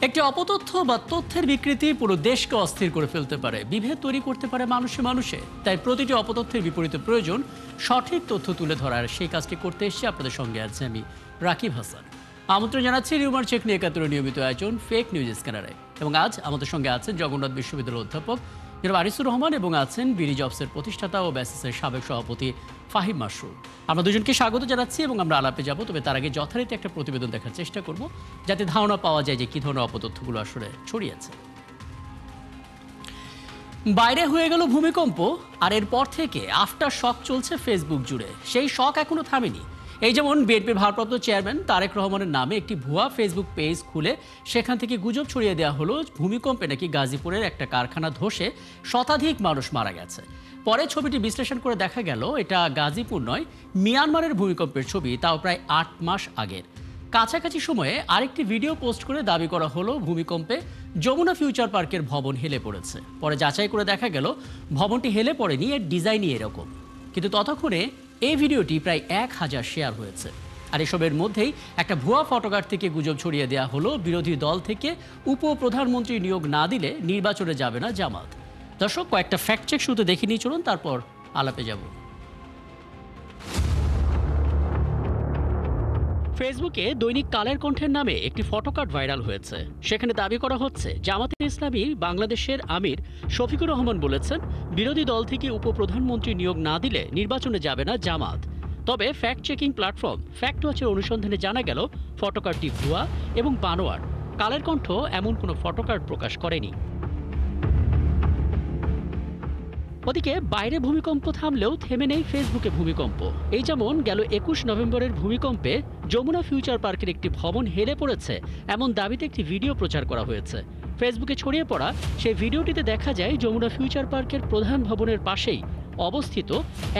একটি অপতথ্য বা তথ্যের বিকৃতি পুরো দেশকে অস্থির করে ফেলতে পারে, বিভেদ তৈরি করতে পারে মানুষে মানুষে। তাই প্রতিটি অপতথ্যের বিপরীতে প্রয়োজন সঠিক তথ্য তুলে ধরার। সেই কাজটি করতে এসেছি আপনাদের সঙ্গে আছে আমি রাকিব হাসান। আমন্ত্রণ জানাচ্ছি রিউমার চেক নিয়ে একাত্তরের নিয়মিত আয়োজন ফেক নিউজ স্ক্যানারে। এবং আজ আমাদের সঙ্গে আছেন জগন্নাথ বিশ্ববিদ্যালয়ের অধ্যাপক জনাব আনিসুর রহমান এবং আছেন বিডি জবসের প্রতিষ্ঠাতা ও ব্যাসিসের সাবেক সভাপতি ফাহিম মাসরুর। আমরা দুজনকে স্বাগত জানাচ্ছি এবং আমরা আলাপে যাব। তবে তার আগে যথারীতি একটা প্রতিবেদন দেখার চেষ্টা করব, যাতে ধারণা পাওয়া যায় যে কী ধরনের অপতথ্যগুলো আসলে ছড়িয়েছে। বাইরে হয়ে গেল ভূমিকম্প, আর এরপর থেকে আফটার শক চলছে ফেসবুক জুড়ে। সেই শক এখনো থামেনি। এই যেমন বিএনপির ভারপ্রাপ্ত চেয়ারম্যান তারেক রহমানের নামে একটি ভুয়া ফেসবুক পেজ খুলে সেখান থেকে গুজব ছড়িয়ে দেওয়া হলো ভূমিকম্পে নাকি গাজীপুরের একটা কারখানা ধসে শতাধিক মানুষ মারা গেছে। পরে ছবিটি বিশ্লেষণ করে দেখা গেল এটা গাজীপুর নয়, মিয়ানমারের ভূমিকম্পের ছবি, তাও প্রায় ৮ মাস আগের। কাছাকাছি সময়ে আরেকটি ভিডিও পোস্ট করে দাবি করা হলো ভূমিকম্পে যমুনা ফিউচার পার্কের ভবন হেলে পড়েছে। পরে যাচাই করে দেখা গেল ভবনটি হেলে পড়েনি, এর ডিজাইনই এরকম। কিন্তু ততক্ষণে এই ভিডিওটি প্রায় ১,০০০ শেয়ার হয়েছে। আর এসবের মধ্যেই একটা ভুয়া ফটোগ্রাফ থেকে গুজব ছড়িয়ে দেওয়া হলো বিরোধী দল থেকে উপপ্রধানমন্ত্রী নিয়োগ না দিলে নির্বাচনে যাবে না জামাত। দর্শক, কয়েকটা ফ্যাক্ট চেক শুধু দেখে নিয়ে চলুন, তারপর আলাপে যাব। ফেসবুকে দৈনিক কালের কণ্ঠের নামে একটি ফটোকার্ড ভাইরাল হয়েছে। সেখানে দাবি করা হচ্ছে জামাতে ইসলামী বাংলাদেশের আমির শফিকুর রহমান বলেছেন বিরোধী দল থেকে উপপ্রধানমন্ত্রী নিয়োগ না দিলে নির্বাচনে যাবে না জামাত। তবে ফ্যাক্ট চেকিং প্ল্যাটফর্ম ফ্যাক্ট ওয়াচের অনুসন্ধানে জানা গেল ফটোকার্ডটি ভুয়া এবং বানোয়ার। কালের কণ্ঠ এমন কোনো ফটোকার্ড প্রকাশ করেনি। ওদিকে বাইরে ভূমিকম্প থামলেও থেমে নেই ফেসবুকে ভূমিকম্প। এই যেমন গেল ২১ নভেম্বরের ভূমিকম্পে যমুনা ফিউচার পার্কের একটি ভবন হেলে পড়েছে এমন দাবিতে একটি ভিডিও প্রচার করা হয়েছে। ফেসবুকে ছড়িয়ে পড়া সেই ভিডিওটিতে দেখা যায় যমুনা ফিউচার পার্কের প্রধান ভবনের পাশেই অবস্থিত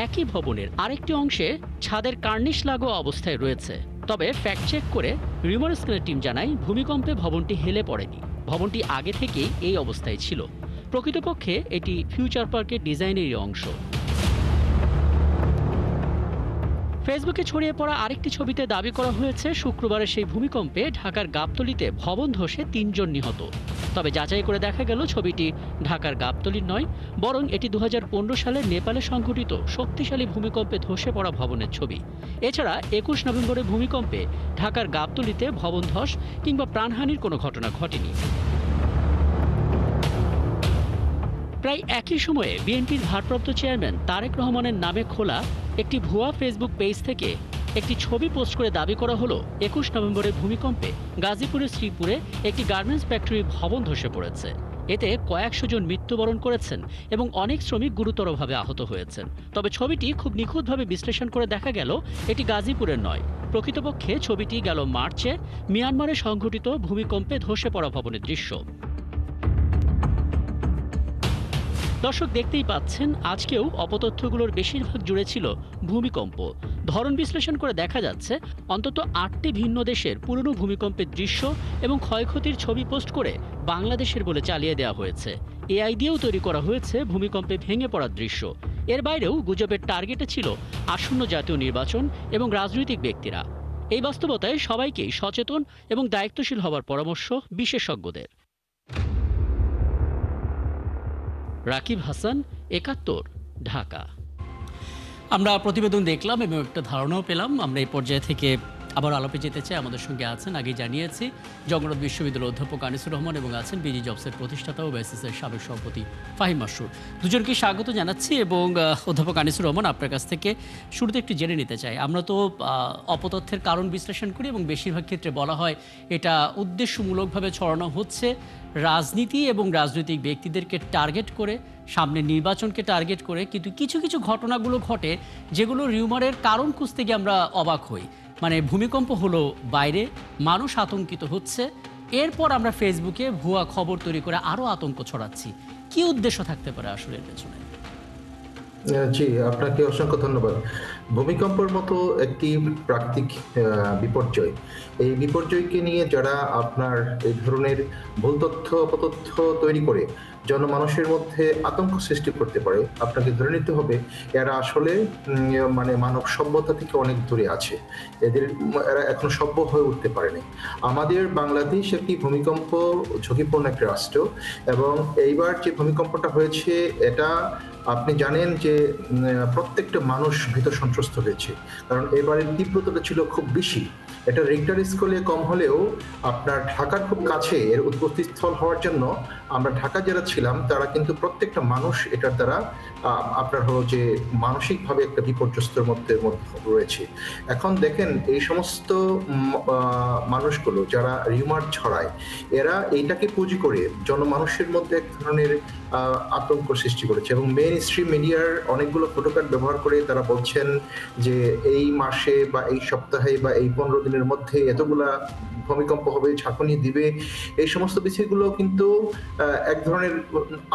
একই ভবনের আরেকটি অংশে ছাদের কার্নিশ লাগোয়া অবস্থায় রয়েছে। তবে ফ্যাক্ট চেক করে রিউমার স্ক্যানার টিম জানায় ভূমিকম্পে ভবনটি হেলে পড়েনি, ভবনটি আগে থেকেই এই অবস্থায় ছিল। প্রকৃতপক্ষে এটি ফিউচার পার্কের ডিজাইনেরই অংশ। ফেসবুকে ছড়িয়ে পড়া আরেকটি ছবিতে দাবি করা হয়েছে শুক্রবারের সেই ভূমিকম্পে ঢাকার গাবতলীতে ভবন ধসে ৩ জন নিহত। তবে যাচাই করে দেখা গেল ছবিটি ঢাকার গাবতলীর নয়, বরং এটি ২০১৫ সালে নেপালে সংঘটিত শক্তিশালী ভূমিকম্পে ধসে পড়া ভবনের ছবি। এছাড়া ২১ নভেম্বরের ভূমিকম্পে ঢাকার গাবতলীতে ভবন ধস কিংবা প্রাণহানির কোনো ঘটনা ঘটেনি। প্রায় একই সময়ে বিএনপির ভারপ্রাপ্ত চেয়ারম্যান তারেক রহমানের নামে খোলা একটি ভুয়া ফেসবুক পেজ থেকে একটি ছবি পোস্ট করে দাবি করা হলো ২১ নভেম্বরের ভূমিকম্পে গাজীপুরের শ্রীপুরে একটি গার্মেন্টস ফ্যাক্টরির ভবন ধসে পড়েছে। এতে কয়েকশো জন মৃত্যুবরণ করেছেন এবং অনেক শ্রমিক গুরুতরভাবে আহত হয়েছেন। তবে ছবিটি খুব নিখুঁতভাবে বিশ্লেষণ করে দেখা গেল এটি গাজীপুরের নয়। প্রকৃতপক্ষে ছবিটি গেল মার্চে মিয়ানমারে সংঘটিত ভূমিকম্পে ধসে পড়া ভবনের দৃশ্য। দর্শক, দেখতেই পাচ্ছেন আজকেও অপতথ্যগুলোর বেশিরভাগ জুড়ে ছিল ভূমিকম্প। ধরন বিশ্লেষণ করে দেখা যাচ্ছে অন্তত ৮টি ভিন্ন দেশের পুরনো ভূমিকম্পের দৃশ্য এবং ক্ষয়ক্ষতির ছবি পোস্ট করে বাংলাদেশের বলে চালিয়ে দেওয়া হয়েছে। এআই দিয়েও তৈরি করা হয়েছে ভূমিকম্পে ভেঙে পড়ার দৃশ্য। এর বাইরেও গুজবের টার্গেটে ছিল আসন্ন জাতীয় নির্বাচন এবং রাজনৈতিক ব্যক্তিরা। এই বাস্তবতায় সবাইকেই সচেতন এবং দায়িত্বশীল হওয়ার পরামর্শ বিশেষজ্ঞদের। রাকিব হাসান, একাত্তর, ঢাকা। আমরা প্রতিবেদন দেখলাম এবং একটা ধারণাও পেলাম। আমরা এই পর্যায়ে থেকে আবার আলাপে যেতে চাই। আমাদের সঙ্গে আছেন, আগেই জানিয়েছি, জগন্নাথ বিশ্ববিদ্যালয়ের অধ্যাপক আনিসুর রহমান এবং আছেন বিডি জবসের প্রতিষ্ঠাতা ও ব্যাসিসের সাবেক সভাপতি ফাহিম মাসরুর। দুজনকে স্বাগত জানাচ্ছি। এবং অধ্যাপক আনিসুর রহমান, আপনার কাছ থেকে শুরুতে একটু জেনে নিতে চাই। আমরা তো অপতথ্যের কারণ বিশ্লেষণ করি এবং বেশিরভাগ ক্ষেত্রে বলা হয় এটা উদ্দেশ্যমূলকভাবে ছড়ানো হচ্ছে রাজনীতি এবং রাজনৈতিক ব্যক্তিদেরকে টার্গেট করে, সামনে নির্বাচনকে টার্গেট করে। কিন্তু কিছু কিছু ঘটনাগুলো ঘটে যেগুলো রিউমারের কারণ খুঁজতে গিয়ে আমরা অবাক হই। মানে ভূমিকম্প হলো বাইরে, মানুষ আতঙ্কিত হচ্ছে, এরপর আমরা ফেসবুকে ভুয়া খবর তৈরি করে আরও আতঙ্ক ছড়াচ্ছি। কি উদ্দেশ্য থাকতে পারে আসলে এর পেছনে? জি, আপনাকে অসংখ্য ধন্যবাদ। ভূমিকম্পের মতো একটি প্রাকৃতিক বিপর্যয়, এই বিপর্যয়কে নিয়ে যারা আপনার এই ধরনের ভুল তথ্য, অপতথ্য তৈরি করে জনমানুষের মধ্যে আতঙ্ক সৃষ্টি করতে পারে, আপনাকে ধরে নিতে হবে এরা আসলে মানে মানব সভ্যতা থেকে অনেক দূরে আছে। এরা এখনো সভ্য হয়ে উঠতে পারেনি। আমাদের বাংলাদেশ একটি ভূমিকম্প ঝুঁকিপূর্ণ একটি রাষ্ট্র, এবং এইবার যে ভূমিকম্পটা হয়েছে এটা আপনি জানেন যে প্রত্যেকটা মানুষ ভীত সন্ত্রস্ত হয়েছে, কারণ এবারের তীব্রতাটা ছিল খুব বেশি। এটা রিক্টার স্কেলে কম হলেও আপনার ঢাকার খুব কাছে এর উৎপত্তি স্থল হওয়ার জন্য আমরা ঢাকা যারা ছিলাম তারা কিন্তু প্রত্যেকটা মানুষ এটার দ্বারা আপনার হলো যে মানসিকভাবে একটা বিপর্যস্তর মধ্যে রয়েছে। এখন দেখেন এই সমস্ত মানুষগুলো যারা রিউমার ছড়ায়, এরা এইটাকে পুঁজি করে জনমানুষের মধ্যে এক ধরনের আতঙ্ক সৃষ্টি করেছে, এবং মেইন স্ট্রিম মিডিয়ার অনেকগুলো ফটোকার্ড ব্যবহার করে তারা বলছেন যে এই মাসে বা এই সপ্তাহে বা এই 15 দিনের মধ্যে এতগুলা ভূমিকম্প হবে, ঝাঁকুনি দিবে। এই সমস্ত বিষয়গুলো কিন্তু এক ধরনের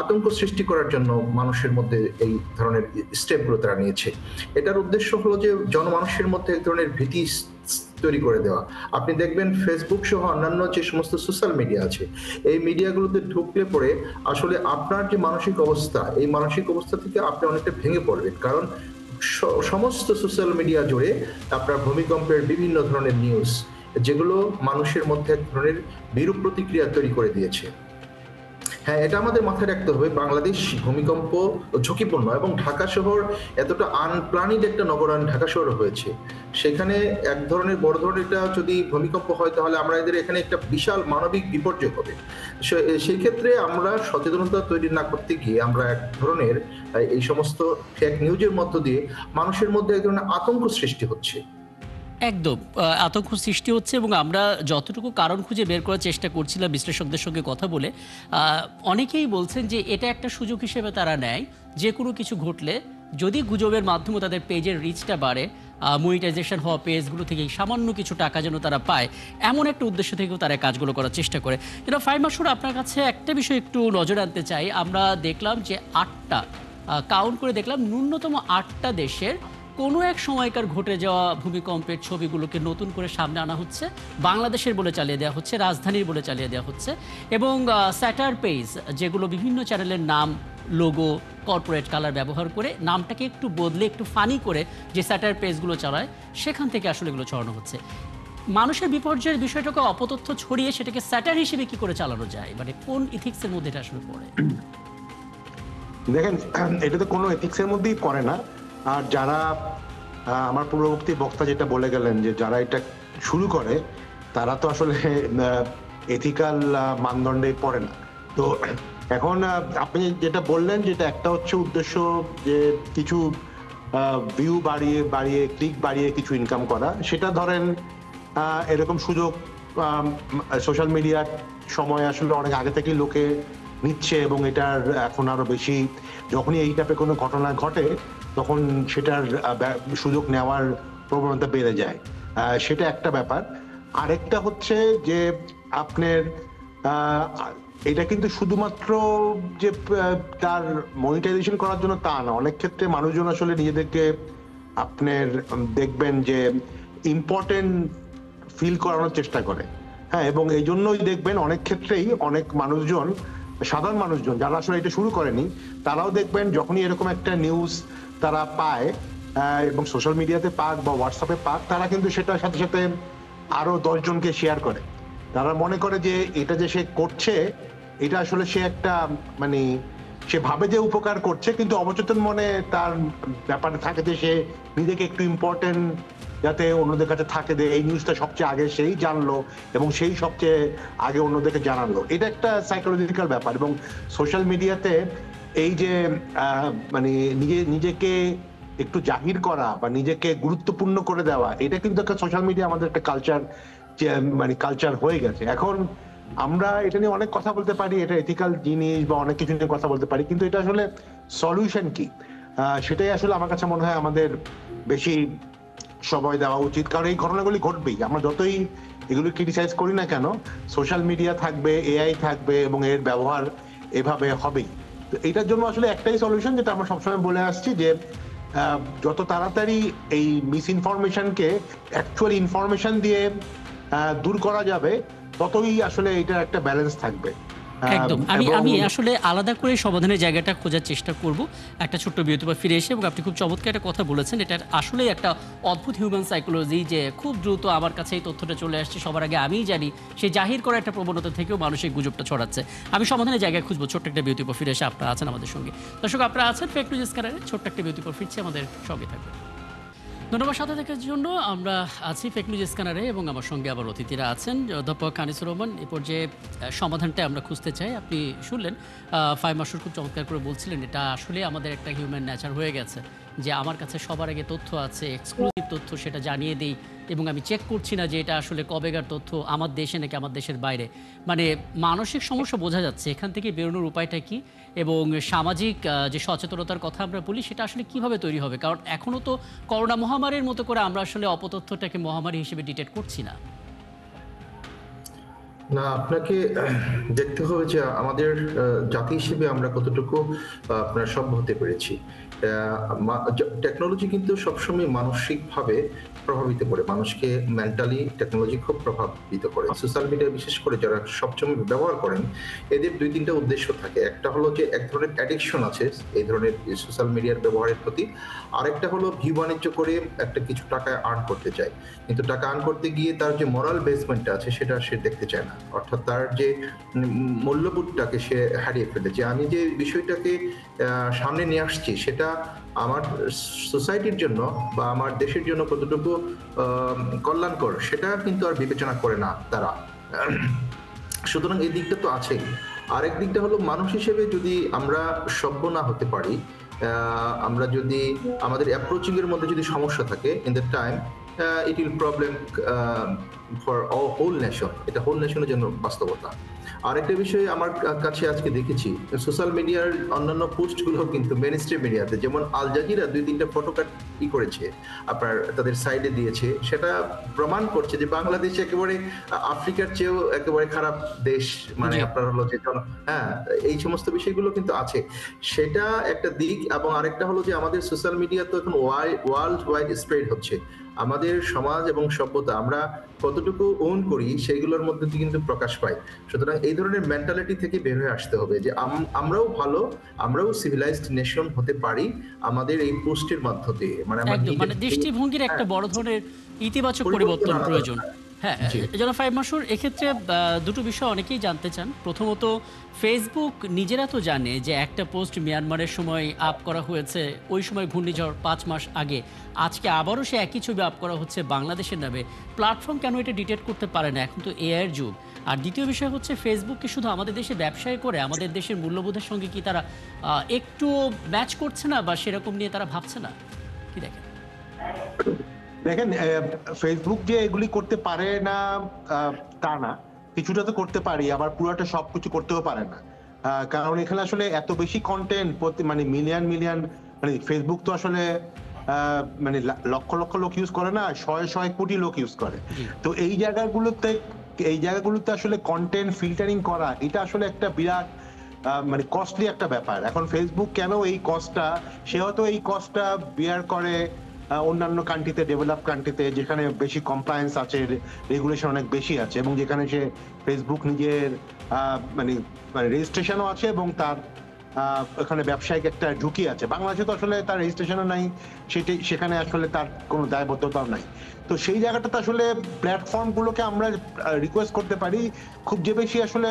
আতঙ্ক সৃষ্টি করার জন্য মানুষের মধ্যে এই ধরনের স্টেপগুলো তারা নিয়েছে। এটার উদ্দেশ্য হলো যে জনমানুষের মধ্যে এক ধরনের ভীতি তৈরি করে দেওয়া। আপনি দেখবেন ফেসবুক সহ অন্যান্য যে সমস্ত সোশ্যাল মিডিয়া আছে, এই মিডিয়াগুলোতে ঢুকলে পরে আসলে আপনার যে মানসিক অবস্থা, এই মানসিক অবস্থা থেকে আপনি অনেকটা ভেঙে পড়বেন, কারণ সমস্ত সোশ্যাল মিডিয়া জুড়ে আপনার ভূমিকম্পের বিভিন্ন ধরনের নিউজ, যেগুলো মানুষের মধ্যে এক ধরনের বিরূপ প্রতিক্রিয়া তৈরি করে দিয়েছে। হ্যাঁ, এটা আমাদের মাথায় রাখতে হবে, বাংলাদেশ ভূমিকম্প ঝুঁকিপূর্ণ, এবং ঢাকা শহর এতটা আনপ্লানিড একটা নগরায়ণ ঢাকা শহর হয়েছে, সেখানে এক ধরনের বড় ধরনের একটা যদি ভূমিকম্প হয় তাহলে আমরা এদের এখানে একটা বিশাল মানবিক বিপর্যয় হবে। সেই ক্ষেত্রে আমরা সচেতনতা তৈরি না করতে গিয়ে আমরা এক ধরনের এই সমস্ত ফেক নিউজের মধ্য দিয়ে মানুষের মধ্যে এক ধরনের আতঙ্ক সৃষ্টি হচ্ছে। একদম আতঙ্ক সৃষ্টি হচ্ছে, এবং আমরা যতটুকু কারণ খুঁজে বের করার চেষ্টা করছিলাম বিশ্লেষকদের সঙ্গে কথা বলে, অনেকেই বলছেন যে এটা একটা সুযোগ হিসেবে তারা নেয়, যে কোনো কিছু ঘটলে যদি গুজবের মাধ্যমে তাদের পেজের রিচটা বাড়ে, মনিটাইজেশন হওয়া পেজগুলো থেকে সামান্য কিছু টাকা যেন তারা পায়, এমন একটা উদ্দেশ্য থেকেও তারা কাজগুলো করার চেষ্টা করে। কিন্তু ফাহিম মাসুদ, আপনার কাছে একটা বিষয় একটু নজর আনতে চাই। আমরা দেখলাম যে 8টা কাউন্ট করে দেখলাম, ন্যূনতম 8টা দেশের কোনো এক সময়কার ঘটে যাওয়া ভূমিকম্পের ছবিগুলোকে নতুন করে সামনে আনা হচ্ছে, বাংলাদেশের বলে চালিয়ে দেওয়া হচ্ছে, রাজধানীর বলে চালিয়ে দেওয়া হচ্ছে, এবং স্যাটার পেজ যেগুলো বিভিন্ন চ্যানেলের নাম, লোগো, কর্পোরেট কালার ব্যবহার করে নামটাকে একটু বদলে একটু ফানি করে যে স্যাটার পেজগুলো চালায়, সেখান থেকে আসলে এগুলো ছড়ানো হচ্ছে। মানুষের বিপর্যয়ের বিষয়টাকে অপতথ্য ছড়িয়ে সেটাকে স্যাটার হিসেবে কি করে চালানো যায়, মানে কোন ইথিক্সের মধ্যে এটা আসলে পড়ে? দেখেন, এটা তো কোনো এথিক্সের মধ্যেই পড়ে না। আর যারা আমার পূর্ববর্তী বক্তা যেটা বলে গেলেন যে যারা এটা শুরু করে তারা তো আসলে এথিক্যাল মানদণ্ডে পড়ে না। তো এখন আপনি যেটা বললেন, যেটা একটা হচ্ছে উদ্দেশ্য যে কিছু ভিউ বাড়িয়ে বাড়িয়ে ক্লিক বাড়িয়ে কিছু ইনকাম করা, সেটা ধরেন এরকম সুযোগ সোশ্যাল মিডিয়ার সময় আসলে অনেক আগে থেকেই লোকে নিচ্ছে, এবং এটার এখন আরো বেশি যখনই এই টাইপের কোনো ঘটনা ঘটে তখন সেটার সুযোগ নেওয়ার প্রবণতা বেড়ে যায়। সেটা একটা ব্যাপার। আরেকটা হচ্ছে যে আপনার এটা কিন্তু শুধুমাত্র যে তার মনিটাইজেশন করার জন্য তা না, অনেক ক্ষেত্রে মানুষজন আসলে নিজেদেরকে আপনার দেখবেন যে ইম্পর্টেন্ট ফিল করানোর চেষ্টা করে। হ্যাঁ, এবং এই জন্যই দেখবেন অনেক ক্ষেত্রেই অনেক মানুষজন, সাধারণ মানুষজন যারা আসলে এটা শুরু করেনি, তারাও দেখবেন যখনই এরকম একটা নিউজ তারা পায়, এবং সোশ্যাল মিডিয়াতে পাক বা হোয়াটসঅ্যাপে পাক, তারা কিন্তু সেটার সাথে সাথে আরো 10 জনকে শেয়ার করে। তারা মনে করে যে এটা যে সে করছে এটা আসলে সে একটা মানে সে ভাবে যে উপকার করছে, কিন্তু অবচেতন মনে তার ব্যাপারে থাকে যে সে নিজেকে একটু ইম্পর্টেন্ট যাতে অন্যদের কাছে থাকে, যে এই নিউজটা সবচেয়ে আগে সেই জানলো এবং সেই সবচেয়ে আগে অন্যদেরকে জানালো। এটা একটা সাইকোলজিক্যাল ব্যাপার। এবং সোশ্যাল মিডিয়াতে এই যে মানে নিজেকে একটু জাহির করা বা নিজেকে গুরুত্বপূর্ণ করে দেওয়া, এটা কিন্তু একটা সোশ্যাল মিডিয়া আমাদের একটা কালচার, মানে কালচার হয়ে গেছে। এখন আমরা এটা নিয়ে অনেক কথা বলতে পারি, এটা এথিক্যাল জিনিস বা অনেক কিছু নিয়ে কথা বলতে পারি, কিন্তু এটা আসলে সলিউশন কি, সেটাই আসলে আমার কাছে মনে হয় আমাদের বেশি সময় দেওয়া উচিত। কারণ এই ঘটনাগুলি ঘটবেই, আমরা যতই এগুলো ক্রিটিসাইজ করি না কেন, সোশ্যাল মিডিয়া থাকবে, এআই থাকবে এবং এর ব্যবহার এভাবে হবেই। তো তো এটার জন্য আসলে একটাই সলিউশন, যেটা আমরা সবসময় বলে আসছি, যে যত তাড়াতাড়ি এই মিস ইনফরমেশনকে অ্যাকচুয়াল ইনফরমেশন দিয়ে দূর করা যাবে, ততই আসলে এটা একটা ব্যালেন্স থাকবে। একদম। আমি আসলে আলাদা করে সমাধানের জায়গাটা খোঁজার চেষ্টা করব একটা ছোট্ট বিরতি পর ফিরে এসে। এবং আপনি খুব চমৎকার একটা কথা বলেছেন, এটা আসলেই একটা অদ্ভুত হিউম্যান সাইকোলজি, যে খুব দ্রুত আমার কাছে এই তথ্যটা চলে আসছে, সবার আগে আমিই জানি, সেই জাহির করা একটা প্রবণতা থেকেও মানসিক গুজবটা ছড়াচ্ছে। আমি সমাধানের জায়গায় খুঁজবো। ছোট্ট একটা বিরতি পর ফিরে এসে আপনারা আছেন আমাদের সঙ্গে। দর্শক, আপনারা আছেন ফেক নিউজ স্ক্যানারে। ছোট্ট একটা বিরতি পর ফিরছি, আমাদের সঙ্গে থাকবে। ধন্যবাদ সাথে দেখার জন্য। আমরা আছি ফেক নিউজ স্ক্যানারে এবং আমার সঙ্গে আবার অতিথিরা আছেন। অধ্যাপক আনিসুর রহমান, এ পর্যায়ে সমাধানটা আমরা খুঁজতে চাই। আপনি শুনলেন ফাহিম মাসুর খুব চমৎকার করে বলছিলেন, এটা আসলে আমাদের একটা হিউম্যান নেচার হয়ে গেছে, যে আমার কাছে সবার আগে তথ্য আছে, এক্সক্লুসিভ তথ্য, সেটা জানিয়ে দিই এবং আমি চেক করছি না যে এটা আসলে কবেকার তথ্য, আমার দেশে নাকি আমার দেশের বাইরে। মানে মানসিক সমস্যা বোঝা যাচ্ছে, এখান থেকে বেরোনোর উপায়টা কি এবং সামাজিক যে সচেতনতার কথা আমরা বলি, সেটা আসলে কিভাবে তৈরি হবে? কারণ এখনও তো করোনা মহামারীর মতো করে আমরা আসলে অপতথ্যটাকে মহামারী হিসেবে ডিটেক্ট করছি না। না, আপনাকে দেখতে হবে যে আমাদের জাতি হিসেবে আমরা কতটুকু আপনার সভ্য হতে পেরেছি। টেকনোলজি কিন্তু সবসময় মানসিকভাবে প্রভাবিত করে, মানুষকে মেন্টালি টেকনোলজি খুব প্রভাবিত করে। সোশ্যাল মিডিয়া বিশেষ করে যারা সবসময় ব্যবহার করেন, এদের 2-3টা উদ্দেশ্য থাকে। একটা হলো যে এক ধরনের অ্যাডিকশন আছে এই ধরনের সোশ্যাল মিডিয়ার ব্যবহারের প্রতি, আরেকটা হলো ভিউ বাণিজ্য করে একটা কিছু টাকা আর্ন করতে চায়, কিন্তু টাকা আর্ন করতে গিয়ে তার যে মোরাল বেসমেন্টটা আছে সেটা সে দেখতে চায় না, অর্থাৎ তার যে মূল্যবোধটাকে সে হারিয়ে ফেলে, যে আমি যে বিষয়টাকে সামনে নিয়ে আসছি সেটা আমার সোসাইটির জন্য বা আমার দেশের জন্য কতটুকু কল্যাণকর সেটা কিন্তু আর বিবেচনা করে না তারা। সুতরাং এই দিকটা তো আছেই। আরেক দিকটা হলো মানুষ হিসেবে যদি আমরা সভ্য না হতে পারি, আমরা যদি আমাদের অ্যাপ্রোচিং এর মধ্যে যদি সমস্যা থাকে, in the time it will problem for whole nation. এটা হোল নেশনের জন্য বাস্তবতা। আরেকটা বিষয় আমার কাছে আজকে দেখেছি, সোশ্যাল মিডিয়ার অন্যান্য পোস্টগুলো কিন্তু মেইন স্ট্রিম মিডিয়াতে, যেমন আল জাজিরা 2-3টা ফটো করেছে, আপনার তাদের সাইডে দিয়েছে, সেটা প্রমাণ করছে যে বাংলাদেশ একেবারে আফ্রিকার চেয়েও একেবারে খারাপ দেশ, মানে আপনার হলো যে হ্যাঁ, এই সমস্ত বিষয়গুলো কিন্তু আছে, সেটা একটা দিক। এবং আরেকটা হলো যে আমাদের সোশ্যাল মিডিয়া তো এখন ওয়ার্ল্ড ওয়াইড স্প্রেড হচ্ছে, আমাদের সমাজ এবং সভ্যতা আমরা কতটুকু ওন করি সেইগুলোর মধ্যে দিয়ে কিন্তু প্রকাশ পায়। সুতরাং এই ধরনের মেন্টালিটি থেকে বের হয়ে আসতে হবে যে আমরাও ভালো, আমরাও সিভিলাইজড নেশন হতে পারি আমাদের এই পোস্টের মধ্য দিয়ে। মানে দৃষ্টিভঙ্গির একটা বড় ধরনের ইতিবাচক পরিবর্তন প্রয়োজন। হ্যাঁ, জনাব ফাহিম মাসুর, এক্ষেত্রে দুটো বিষয় অনেকেই জানতে চান। প্রথমত, ফেসবুক নিজেরা তো জানে যে একটা পোস্ট মিয়ানমারের সময় আপ করা হয়েছে, ওই সময় ঘূর্ণিঝড় 5 মাস আগে, আজকে আবারও সে একই ছবি আপ করা হচ্ছে বাংলাদেশের নামে। প্ল্যাটফর্ম কেন এটা ডিটেক্ট করতে পারে না? এখন তো এআইয়ের যুগ। আর দ্বিতীয় বিষয় হচ্ছে, ফেসবুক কি শুধু আমাদের দেশে ব্যবসায় করে আমাদের দেশের মূল্যবোধের সঙ্গে কি তারা একটু ম্যাচ করছে না, বা সেরকম নিয়ে তারা ভাবছে না? কি দেখেন? দেখেন, ফেসবুক যে এগুলি করতে পারে না তা না, কিছুটা তো করতে পারি, আবার পুরোটা সবকিছু করতেও পারে না। কারণ এখানে আসলে এত বেশি কন্টেন্ট, মানে মিলিয়ন, মানে ফেসবুক তো আসলে মানে লক্ষ লক্ষ লোক ইউজ করে না, শয়ে কোটি লোক ইউজ করে। তো এই জায়গাগুলোতে আসলে কন্টেন্ট ফিল্টারিং করা, এটা আসলে একটা বিরাট মানে কস্টলি একটা ব্যাপার। এখন ফেসবুক কেন এই কস্টটা, সে হয়তো এই কস্টটা বিয়ার করে অন্যান্য কান্ট্রিতে, ডেভেলপ কান্ট্রিতে, যেখানে বেশি কমপ্লায়েন্স আছে, রেগুলেশন অনেক বেশি আছে, এবং যেখানে সে ফেসবুক নিজের মানে রেজিস্ট্রেশনও আছে এবং তার ওখানে ব্যবসায়িক একটা ঝুঁকি আছে। বাংলাদেশে তো আসলে তার রেজিস্ট্রেশনও নাই, সেখানে আসলে তার কোনো দায়বদ্ধতাও নাই। তো সেই জায়গাটাতে আসলে প্ল্যাটফর্মগুলোকে আমরা রিকোয়েস্ট করতে পারি, খুব যে বেশি আসলে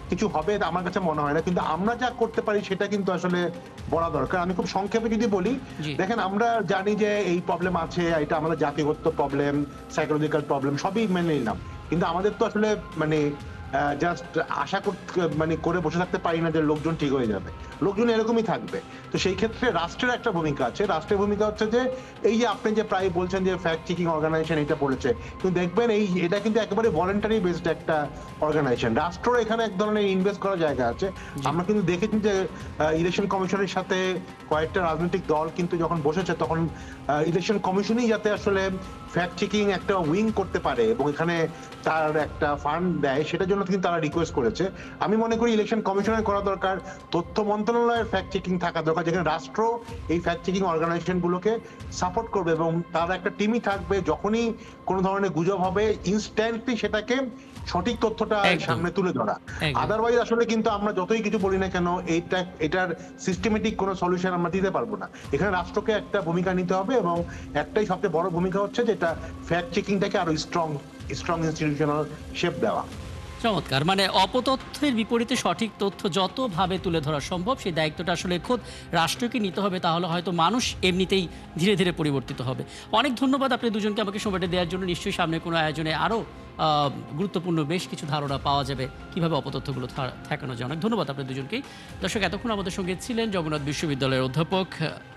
কিছু হবে আমার কাছে মনে হয় না, কিন্তু আমরা যা করতে পারি সেটা কিন্তু আসলে বলা দরকার। আমি খুব সংক্ষেপে যদি বলি, দেখেন, আমরা জানি যে এই প্রবলেম আছে, এটা আমাদের জাতিগত প্রবলেম, সাইকোলজিক্যাল প্রবলেম, সবই মেনে নিলাম, কিন্তু আমাদের তো আসলে মানে জাস্ট আশা করে বসে থাকতে পারি না যে লোকজন ঠিক হয়ে যাবে, লোকজন এরকমই থাকবে। তো সেই ক্ষেত্রে রাষ্ট্রের একটা ভূমিকা আছে। রাষ্ট্রের ভূমিকা হচ্ছে যে এই যে আপনি যে প্রায় বলছেন যে ফ্যাক্ট চেকিং অর্গানাইজেশন এটা বলেছে, কিন্তু দেখবেন এটা কিন্তু একেবারে ভলেন্টারি বেসড একটা অর্গানাইজেশন। রাষ্ট্র এখানে এক ধরনের ইনভেস্ট করার জায়গা আছে। আমরা কিন্তু দেখেছি যে ইলেকশন কমিশনের সাথে কয়েকটা রাজনৈতিক দল কিন্তু যখন বসেছে, তখন ইলেকশন কমিশনই যাতে আসলে ফ্যাক্ট চেকিং একটা উইং করতে পারে এবং এখানে তার একটা ফান্ড দেয়, সেটার জন্য কিন্তু তারা রিকোয়েস্ট করেছে। আমি মনে করি ইলেকশন কমিশনের করা দরকার, তথ্য মন্ত্রণালয়ের ফ্যাক্ট চেকিং থাকা দরকার, যেখানে রাষ্ট্র এই ফ্যাক্ট চেকিং অর্গানাইজেশন গুলোকে সাপোর্ট করবে এবং তার একটা টিমই থাকবে, যখনই কোনো ধরনের গুজব হবে ইনস্ট্যান্টলি সেটাকে সঠিক তথ্যটা একদম। সামনে তুলে ধরা। একদম। আদারওয়াইজ আসলে কিন্তু আমরা যতই কিছু বলি না কেন এটার সিস্টেমেটিক কোনো সলিউশন আমরা দিতে পারবো না। এখানে রাষ্ট্রকে একটা ভূমিকা নিতে হবে এবং একটাই সবচেয়ে বড় ভূমিকা হচ্ছে যেটা ফ্যাক্ট চেকিংটাকে আরো স্ট্রং ইনস্টিটিউশনাল শেপ দেওয়া। চমৎকার, মানে অপতথ্যের বিপরীতে সঠিক তথ্য যতভাবে তুলে ধরা সম্ভব সেই দায়িত্বটা আসলে খোদ রাষ্ট্রকে নিতে হবে, তাহলে হয়তো মানুষ এমনিতেই ধীরে ধীরে পরিবর্তিত হবে। অনেক ধন্যবাদ আপনি দুজনকে আমাকে সময়টা দেওয়ার জন্য। নিশ্চয়ই সামনে কোনো আয়োজনে আরও গুরুত্বপূর্ণ বেশ কিছু ধারণা পাওয়া যাবে কীভাবে অপতথ্যগুলো ঠেকানো যায়। অনেক ধন্যবাদ আপনার দুজনকেই। দর্শক, এতক্ষণ আমাদের সঙ্গে ছিলেন জগন্নাথ বিশ্ববিদ্যালয়ের অধ্যাপক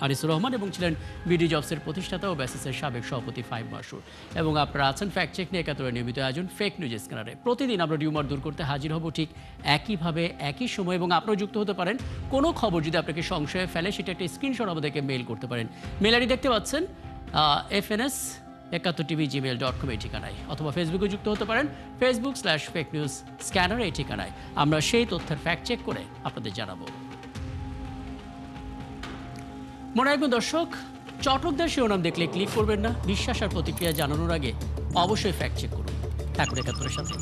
আনিসুর রহমান এবং ছিলেন বিডি জবসের প্রতিষ্ঠাতা ও ব্যাসিসের সাবেক সভাপতি ফাহিম মাসুর। এবং আপনারা আছেন ফ্যাক্ট চেক নিয়ে একাত্তরের নিয়মিত আয়োজন ফেক নিউজ স্ক্যানারে। প্রতিদিন আমরা রিউমার দূর করতে হাজির হব ঠিক একইভাবে একই সময়, এবং আপনারা যুক্ত হতে পারেন। কোনো খবর যদি আপনাকে সংশয়ে ফেলে সেটা একটা স্ক্রিনশট আমাদেরকে মেইল করতে পারেন। মেল আইডি দেখতে পাচ্ছেন fns71tv@gmail.com এই ঠিকানায়, অথবা ফেসবুকে যুক্ত হতে পারেন Facebook/fake news scanner এই ঠিকানায়। আমরা সেই তথ্যের ফ্যাক্ট চেক করে আপনাদের জানাবো। মনে রাখবেন দর্শক, চটকদার শিরোনাম দেখলে ক্লিক করবেন না। বিশ্বাস আর প্রতিক্রিয়া জানানোর আগে অবশ্যই ফ্যাক্ট চেক করুন। থাকুন একাত্তরের সাথে।